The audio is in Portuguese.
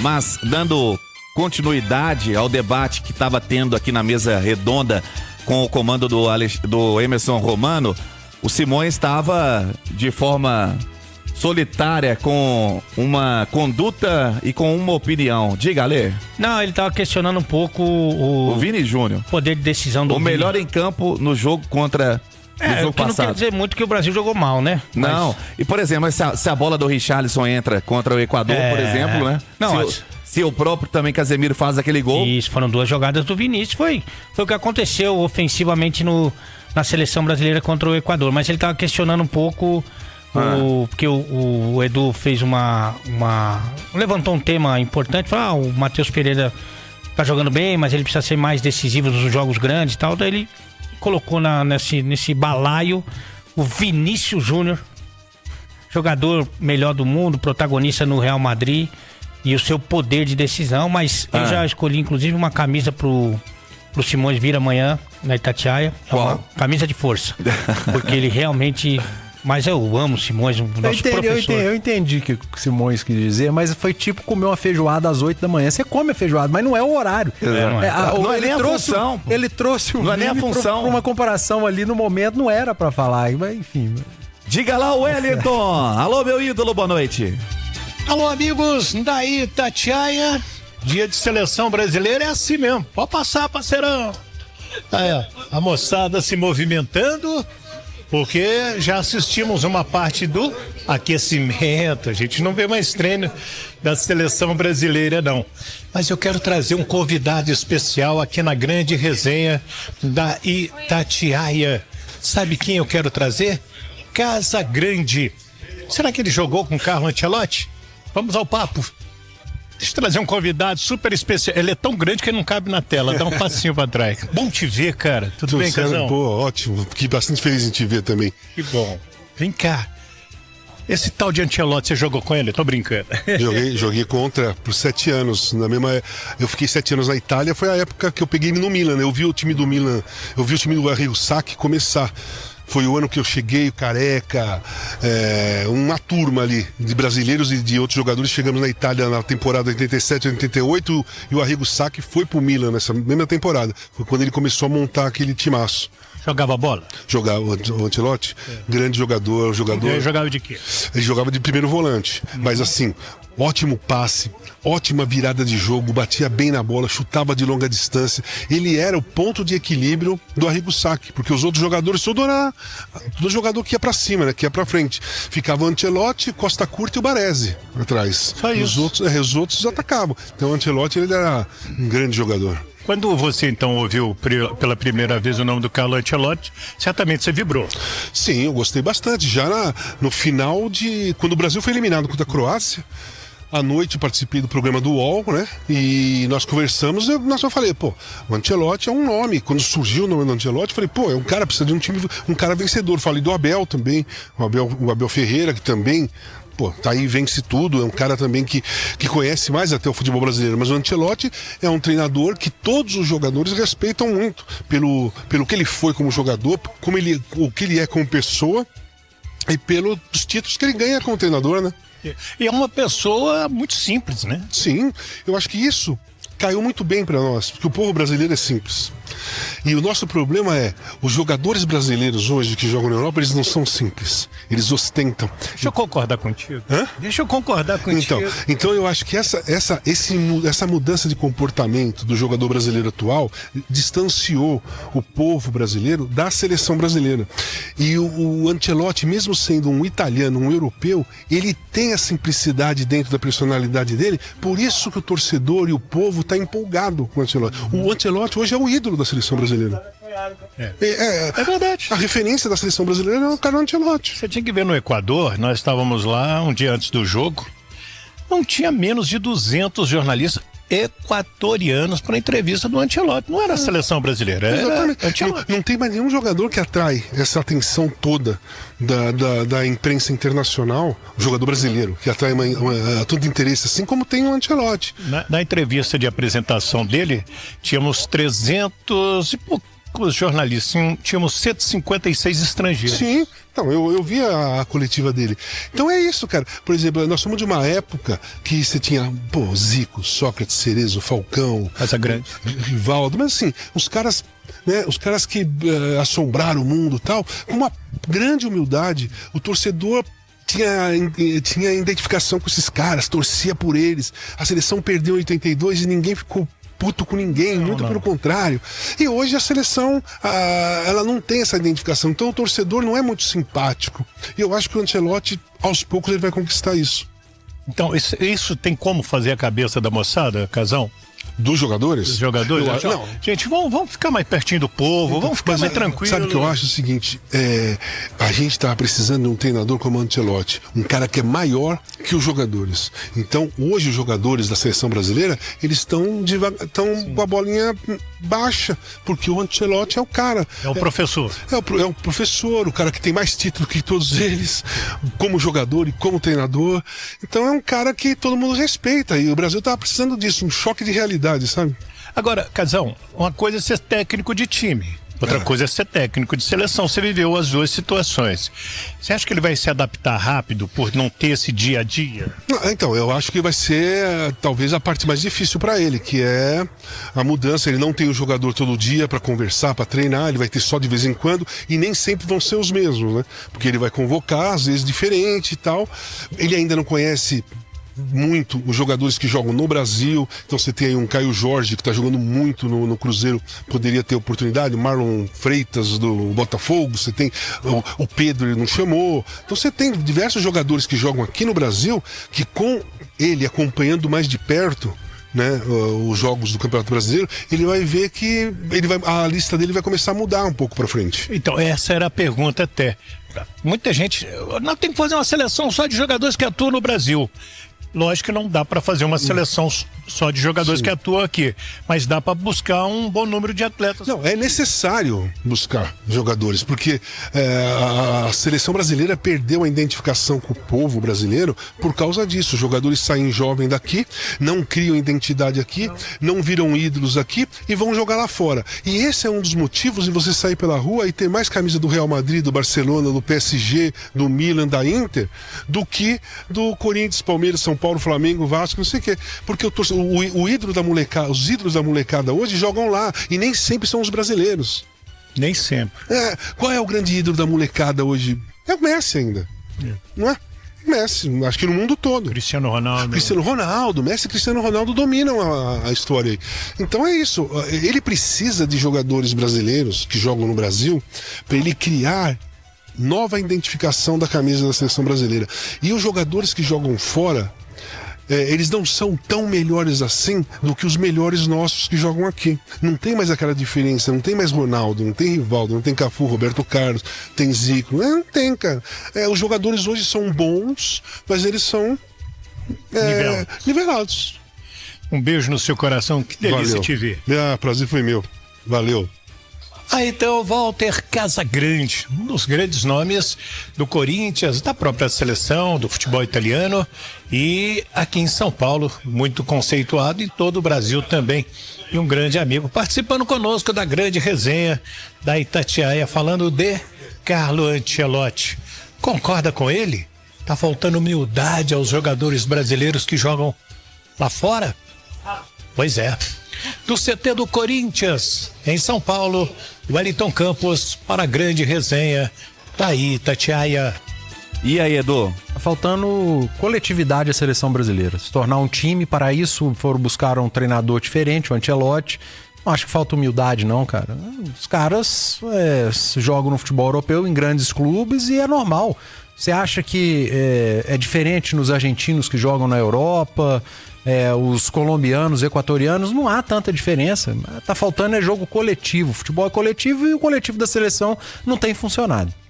Mas dando continuidade ao debate que estava tendo aqui na mesa redonda com o comando do Emerson Romano, o Simões estava de forma solitária com uma conduta e com uma opinião. Diga, Alê. Não, ele estava questionando um pouco o Vini Júnior. Poder de decisão do Vini. O melhor em campo no jogo contra o jogo passado. Não quer dizer muito que o Brasil jogou mal, né? Não. E, por exemplo, se a bola do Richarlison entra contra o Equador, por exemplo, né? Não, se o próprio também Casemiro faz aquele gol. Isso, foram 2 jogadas do Vinícius. Foi o que aconteceu ofensivamente na seleção brasileira contra o Equador. Mas ele estava questionando um pouco, porque o Edu fez levantou um tema importante. Falou, o Matheus Pereira tá jogando bem, mas ele precisa ser mais decisivo nos jogos grandes e tal. Daí ele colocou nesse balaio o Vinícius Júnior, jogador melhor do mundo, protagonista no Real Madrid, e o seu poder de decisão. Mas eu já escolhi inclusive uma camisa pro Simões vir amanhã na Itatiaia. É uma camisa de força, porque ele realmente... Mas eu amo o Simões, o nosso professor. Eu entendi o que o Simões quis dizer, mas foi tipo comer uma feijoada às 8 da manhã. Você come a feijoada, mas não é o horário. Não é nem a função. Ele trouxe o Vini pra uma comparação ali no momento, não era pra falar, mas enfim. Diga lá, Wellington. Alô, meu ídolo, boa noite. Alô, amigos da Itatiaia. Dia de seleção brasileira é assim mesmo. Pode passar, parceirão. A moçada se movimentando, porque já assistimos uma parte do aquecimento. A gente não vê mais treino da seleção brasileira, não. Mas eu quero trazer um convidado especial aqui na grande resenha da Itatiaia. Sabe quem eu quero trazer? Casagrande. Será que ele jogou com o Carlo Ancelotti? Vamos ao papo. Deixa eu trazer um convidado super especial. Ele é tão grande que ele não cabe na tela. Dá um passinho pra trás. Bom te ver, cara. Tudo bem, Casão? Pô, ótimo. Fiquei bastante feliz em te ver também. Que bom. Vem cá. Esse tal de Ancelotti, você jogou com ele? Tô brincando. Joguei contra por 7 anos. Eu fiquei 7 anos na Itália. Foi a época que eu peguei no Milan, né? Eu vi o time do Milan, eu vi o time do Arrigo Sacchi começar. Foi o ano que eu cheguei, o Careca, uma turma ali de brasileiros e de outros jogadores. Chegamos na Itália na temporada 87, 88 e o Arrigo Sacchi foi pro Milan nessa mesma temporada. Foi quando ele começou a montar aquele timaço. Jogava bola? Jogava o Ancelotti, grande jogador. Ele jogava de quê? Ele jogava de primeiro volante, mas assim, ótimo passe, ótima virada de jogo, batia bem na bola, chutava de longa distância. Ele era o ponto de equilíbrio do Arrigo Sacchi, porque os outros jogadores, todo jogador que ia pra cima, né, que ia pra frente. Ficava o Ancelotti, Costa Curta e o Baresi atrás. Só isso. Os outros atacavam. Então o Ancelotti, ele era um grande jogador. Quando você então ouviu pela primeira vez o nome do Carlo Ancelotti, certamente você vibrou. Sim, eu gostei bastante. Já no final quando o Brasil foi eliminado contra a Croácia, à noite eu participei do programa do UOL, né? E nós conversamos, eu falei, pô, o Ancelotti é um nome. Quando surgiu o nome do Ancelotti, eu falei, pô, é um cara, precisa de um time, um cara vencedor. Falei do Abel também, o Abel Ferreira, que também... Pô, tá aí, vence tudo, é um cara também que conhece mais até o futebol brasileiro, mas o Ancelotti é um treinador que todos os jogadores respeitam muito pelo que ele foi como jogador, o que ele é como pessoa e pelos títulos que ele ganha como treinador, né? E é uma pessoa muito simples, né? Sim, eu acho que isso caiu muito bem para nós, porque o povo brasileiro é simples. E o nosso problema é, os jogadores brasileiros hoje que jogam na Europa, eles não são simples, eles ostentam. Deixa eu concordar contigo. Hã? Deixa eu concordar contigo. Então eu acho que essa mudança de comportamento do jogador brasileiro atual distanciou o povo brasileiro da seleção brasileira. E o Ancelotti, mesmo sendo um italiano, um europeu, ele tem a simplicidade dentro da personalidade dele, por isso que o torcedor e o povo está empolgado com o Ancelotti. O Ancelotti hoje é o ídolo da seleção brasileira. É verdade. A referência da seleção brasileira é o Carlo Ancelotti. Você tinha que ver no Equador, nós estávamos lá um dia antes do jogo, não tinha menos de 200 jornalistas equatorianos para a entrevista do Ancelotti. Não era a seleção brasileira, era não tem mais nenhum jogador que atrai essa atenção toda da imprensa internacional, o jogador brasileiro, que atrai todo interesse, assim como tem o Ancelotti. Na entrevista de apresentação dele, tínhamos 300 e poucos jornalistas, tínhamos 156 estrangeiros. Sim, Então, eu vi a coletiva dele. Então é isso, cara. Por exemplo, nós somos de uma época que você tinha, Zico, Sócrates, Cerezo, Falcão, Casagrande, Rivaldo, mas assim, os caras, né, os caras que assombraram o mundo e tal, com uma grande humildade, o torcedor tinha identificação com esses caras, torcia por eles. A seleção perdeu em 82 e ninguém ficou puto com ninguém, muito pelo contrário. E hoje a seleção, ela não tem essa identificação. Então o torcedor não é muito simpático. E eu acho que o Ancelotti, aos poucos, ele vai conquistar isso. Então, isso tem como fazer a cabeça da moçada, Casão? Dos jogadores? Dos jogadores? Não. Gente, vamos ficar mais pertinho do povo, vamos ficar mais tranquilos. Sabe o que eu acho? O seguinte, a gente tá precisando de um treinador como o Ancelotti, um cara que é maior que os jogadores. Então, hoje os jogadores da seleção brasileira, eles estão com a bolinha baixa, porque o Ancelotti é o cara. É o professor. É o professor, o cara que tem mais título que todos eles, como jogador e como treinador. Então é um cara que todo mundo respeita, e o Brasil tá precisando disso, um choque de realidade, sabe? Agora, Casão, uma coisa é ser técnico de time, outra coisa é ser técnico de seleção. Você viveu as duas situações. Você acha que ele vai se adaptar rápido por não ter esse dia a dia? Então, eu acho que vai ser talvez a parte mais difícil para ele, que é a mudança. Ele não tem o jogador todo dia para conversar, para treinar, ele vai ter só de vez em quando, e nem sempre vão ser os mesmos, né? Porque ele vai convocar, às vezes diferente e tal. Ele ainda não conhece muito os jogadores que jogam no Brasil. Então você tem aí um Caio Jorge que está jogando muito no Cruzeiro, poderia ter oportunidade, Marlon Freitas do Botafogo, você tem o Pedro, ele não chamou. Então você tem diversos jogadores que jogam aqui no Brasil, que com ele acompanhando mais de perto, né, os jogos do Campeonato Brasileiro, ele vai ver que a lista dele vai começar a mudar um pouco para frente. Então, essa era a pergunta até. Muita gente, não tem que fazer uma seleção só de jogadores que atuam no Brasil. Lógico que não dá para fazer uma seleção só de jogadores que atuam aqui, mas dá para buscar um bom número de atletas. Não, é necessário buscar jogadores, porque a seleção brasileira perdeu a identificação com o povo brasileiro por causa disso. Os jogadores saem jovens daqui, não criam identidade aqui, não viram ídolos aqui e vão jogar lá fora. E esse é um dos motivos de você sair pela rua e ter mais camisa do Real Madrid, do Barcelona, do PSG, do Milan, da Inter, do que do Corinthians, Palmeiras, São Paulo, Flamengo, Vasco, não sei o quê. Porque o ídolo da molecada, os ídolos da molecada hoje jogam lá e nem sempre são os brasileiros. Nem sempre. Qual é o grande ídolo da molecada hoje? É o Messi ainda. Não é? Messi, acho que no mundo todo. Cristiano Ronaldo. Messi e Cristiano Ronaldo dominam a história aí. Então é isso. Ele precisa de jogadores brasileiros que jogam no Brasil para ele criar nova identificação da camisa da seleção brasileira. E os jogadores que jogam fora, eles não são tão melhores assim do que os melhores nossos que jogam aqui. Não tem mais aquela diferença, não tem mais Ronaldo, não tem Rivaldo, não tem Cafu, Roberto Carlos, tem Zico. Não tem, cara. Os jogadores hoje são bons, mas eles são nivelados. Um beijo no seu coração, que delícia. Valeu. Te ver. Prazer foi meu. Valeu. Aí então, Walter Casagrande, um dos grandes nomes do Corinthians, da própria seleção, do futebol italiano, e aqui em São Paulo, muito conceituado, em todo o Brasil também. E um grande amigo, participando conosco da grande resenha da Itatiaia, falando de Carlo Ancelotti. Concorda com ele? Tá faltando humildade aos jogadores brasileiros que jogam lá fora? Pois é. Do CT do Corinthians, em São Paulo, Wellington Campos para a grande resenha da Itatiaia. E aí, Edu? Tá faltando coletividade à seleção brasileira. Se tornar um time, para isso foram buscar um treinador diferente, o Ancelotti. Não acho que falta humildade não, cara. Os caras jogam no futebol europeu em grandes clubes e é normal. Você acha que é diferente nos argentinos que jogam na Europa, os colombianos, equatorianos? Não há tanta diferença. Tá faltando jogo coletivo. Futebol é coletivo e o coletivo da seleção não tem funcionado.